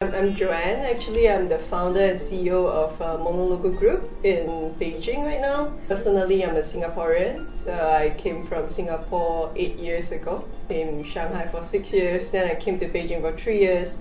I'm Joanne. Actually, I'm the founder and CEO of Monologo Group in Beijing right now. Personally, I'm a Singaporean. So I came from Singapore 8 years ago, in Shanghai for 6 years, then I came to Beijing for 3 years.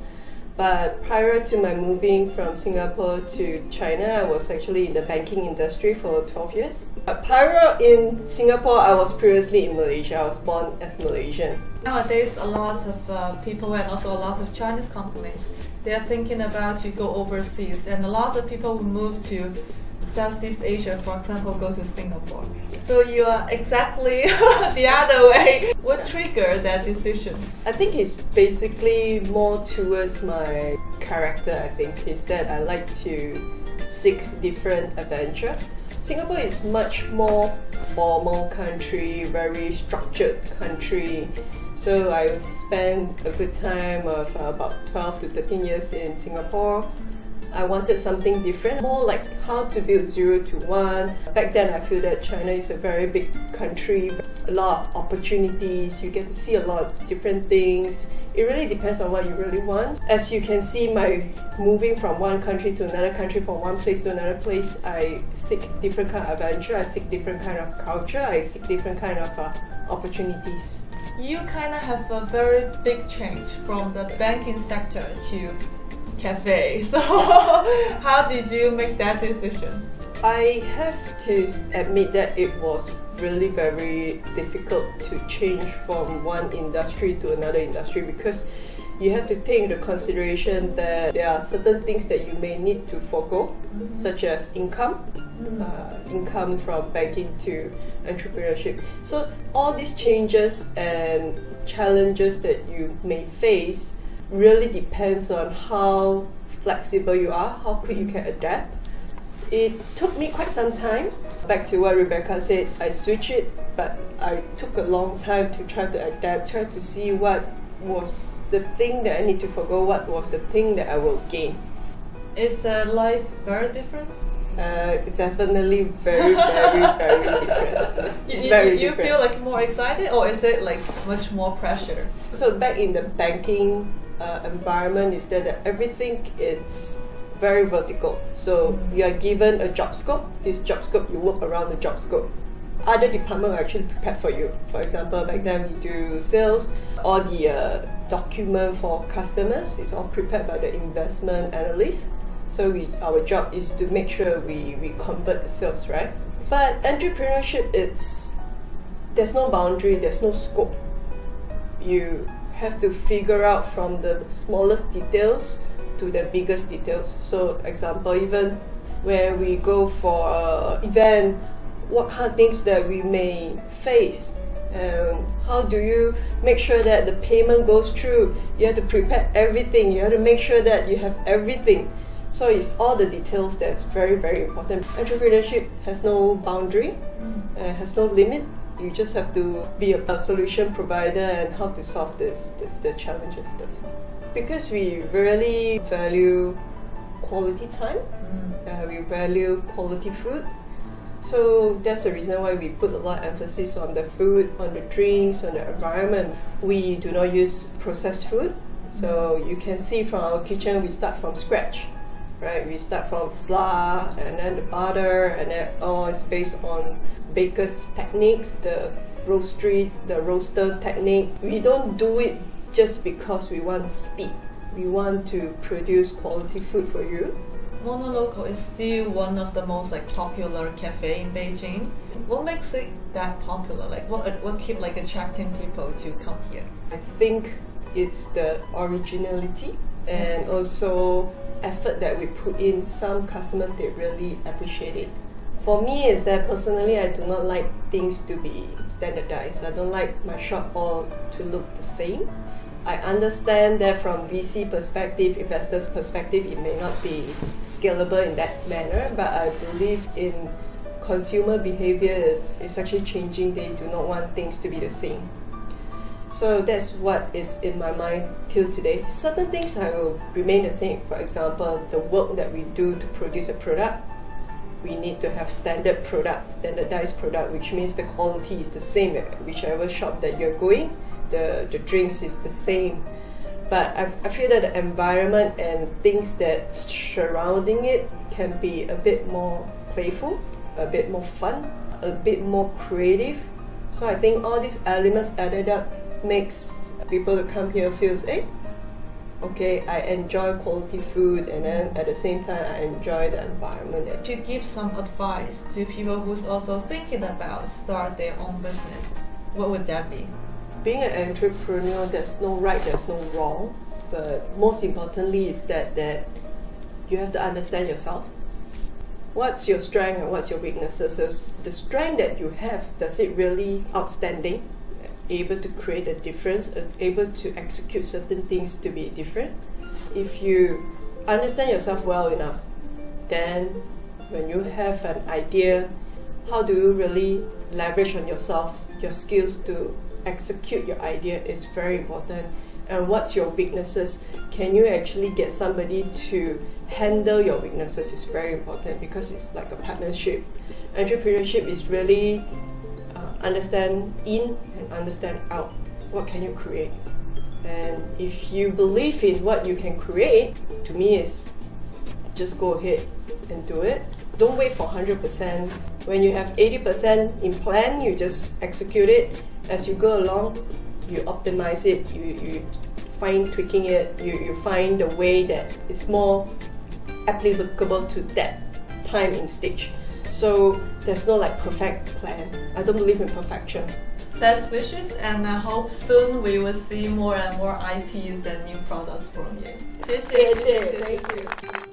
But prior to my moving from Singapore to China, I was actually in the banking industry for 12 years. Prior in Singapore, I was previously in Malaysia. I was born as Malaysian. Nowadays, a lot of people and also a lot of Chinese companies, they are thinking about to go overseas, and a lot of people will move to Southeast Asia, for example, go to Singapore. So you are exactly the other way. What triggered that decision? I think it's basically more towards my character. I think is that I like to seek different adventure. Singapore is much more formal country, very structured country. So I spent a good time of about 12 to 13 years in Singapore. I wanted something different, more like how to build 0 to 1. Back then I feel that China is a very big country, a lot of opportunities, you get to see a lot of different things. It really depends on what you really want. As you can see, my moving from one country to another country, from one place to another place, I seek different kind of adventure, I seek different kind of culture, I seek different kind of opportunities. You kind of have a very big change from the banking sector to café. So how did you make that decision? I have to admit that it was really very difficult to change from one industry to another industry, because you have to take into consideration that there are certain things that you may need to forego, such as income, income from banking to entrepreneurship. So all these changes and challenges that you may face really depends on how flexible you are, how quick you can adapt. It took me quite some time. Back to what Rebecca said, I switched it, but I took a long time to try to adapt, try to see what was the thing that I need to forgo, what was the thing that I will gain. Is the life very different? Definitely very, very, very different. It's very you different. feel like more excited, or is it like much more pressure? So back in the banking environment, is that everything is very vertical. So you are given a job scope. This job scope, you work around the job scope. Other departments are actually prepared for you. For example, back then we do sales. All the document for customers is all prepared by the investment analyst. So our job is to make sure we convert the sales, right? But entrepreneurship, there's no boundary, there's no scope. You have to figure out from the smallest details to the biggest details. So example, even where we go for an event, what kind of things that we may face, how do you make sure that the payment goes through? You have to prepare everything, you have to make sure that you have everything. So it's all the details that's very, very important. Entrepreneurship has no boundary, has no limit. You just have to be a solution provider and how to solve the challenges. That's all. Because we really value quality time, we value quality food. So that's the reason why we put a lot of emphasis on the food, on the drinks, on the environment. We do not use processed food. So you can see from our kitchen, we start from scratch. Right, we start from flour and then the butter, and then all is based on baker's techniques, the roaster technique. We don't do it just because we want speed. We want to produce quality food for you. Monologo is still one of the most popular cafe in Beijing. What makes it that popular? What keep attracting people to come here? I think it's the originality and also effort that we put in. Some customers, they really appreciate it. For me, is that personally I do not like things to be standardized. I don't like my shop all to look the same. I understand that from VC perspective, investors perspective, it may not be scalable in that manner, but I believe in consumer behavior is actually changing. They do not want things to be the same. So that's what is in my mind till today. Certain things I will remain the same. For example, the work that we do to produce a product, we need to have standardized product, which means the quality is the same at whichever shop that you're going. The drinks is the same. But I feel that the environment and things that surrounding it can be a bit more playful, a bit more fun, a bit more creative. So I think all these elements added up makes people to come here feels, okay, I enjoy quality food, and then at the same time I enjoy the environment. To give some advice to people who's also thinking about start their own business, what would that be? Being an entrepreneur, there's no right, there's no wrong, but most importantly is that you have to understand yourself. What's your strength and what's your weaknesses? So the strength that you have, does it really outstanding? Able to create a difference, able to execute certain things to be different? If you understand yourself well enough, then when you have an idea, how do you really leverage on yourself, your skills to execute your idea is very important. And what's your weaknesses? Can you actually get somebody to handle your weaknesses is very important, because it's like a partnership. Entrepreneurship is really understand in and understand out. What can you create? And if you believe in what you can create, to me is just go ahead and do it. Don't wait for 100%. When you have 80% in plan, you just execute it. As you go along, you optimize it, you fine tweaking it, you find the way that is more applicable to that time in stage. So there's no like perfect plan. I don't believe in perfection. Best wishes, and I hope soon we will see more and more IPs and new products from you. 谢谢，谢谢，thank you.